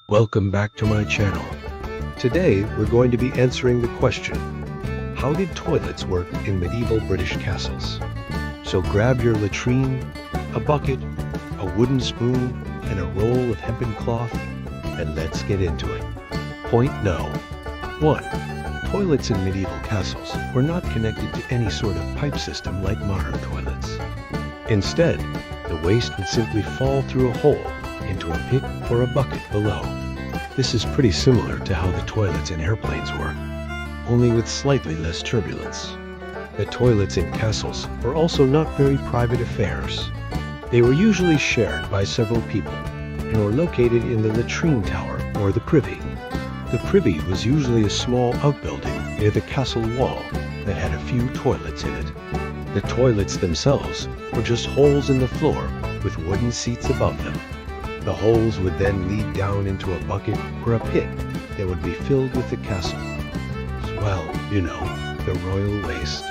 Welcome back to my channel. Today we're going to be answering the question, how did toilets work in medieval British castles? So grab your latrine, a bucket, a wooden spoon, and a roll of hempen cloth, and let's get into it. Point no. 1. Toilets in medieval castles were not connected to any sort of pipe system like modern toilets. Instead, the waste would simply fall through a hole into a pit or a bucket below. This is pretty similar to how the toilets in airplanes work, only with slightly less turbulence. The toilets in castles were also not very private affairs. They were usually shared by several people and were located in the latrine tower or the privy. The privy was usually a small outbuilding near the castle wall that had a few toilets in it. The toilets themselves were just holes in the floor with wooden seats above them. The holes would then lead down into a bucket or a pit that would be filled with the castle. Well, you know, the royal waste.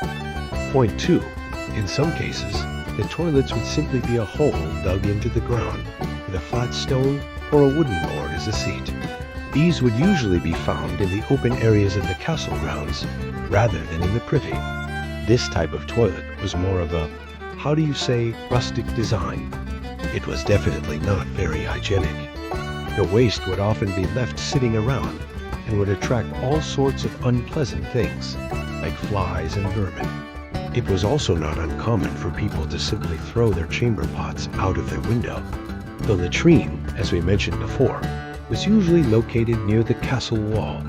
Point 2. In some cases, the toilets would simply be a hole dug into the ground with a flat stone or a wooden board as a seat. These would usually be found in the open areas of the castle grounds rather than in the privy. This type of toilet was more of a, how do you say, rustic design. It was definitely not very hygienic. The waste would often be left sitting around and would attract all sorts of unpleasant things, like flies and vermin. It was also not uncommon for people to simply throw their chamber pots out of their window. The latrine, as we mentioned before, was usually located near the castle wall,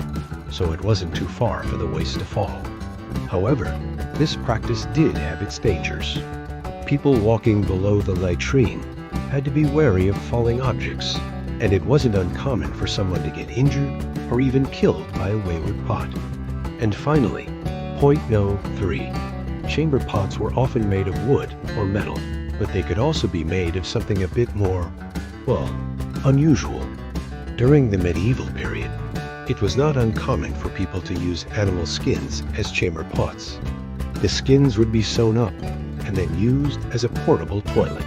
so it wasn't too far for the waste to fall. However, this practice did have its dangers. People walking below the latrine had to be wary of falling objects, and it wasn't uncommon for someone to get injured or even killed by a wayward pot. And finally, point no. 3. Chamber pots were often made of wood or metal, but they could also be made of something a bit more, well, unusual. During the medieval period, it was not uncommon for people to use animal skins as chamber pots. The skins would be sewn up and then used as a portable toilet.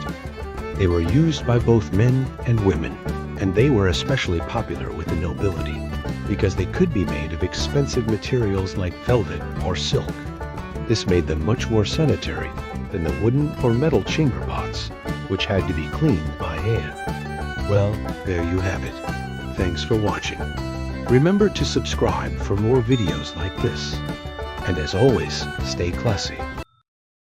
They were used by both men and women, and they were especially popular with the nobility because they could be made of expensive materials like velvet or silk. This made them much more sanitary than the wooden or metal chamber pots, which had to be cleaned by hand. Well, there you have it. Thanks for watching. Remember to subscribe for more videos like this. And as always, stay classy.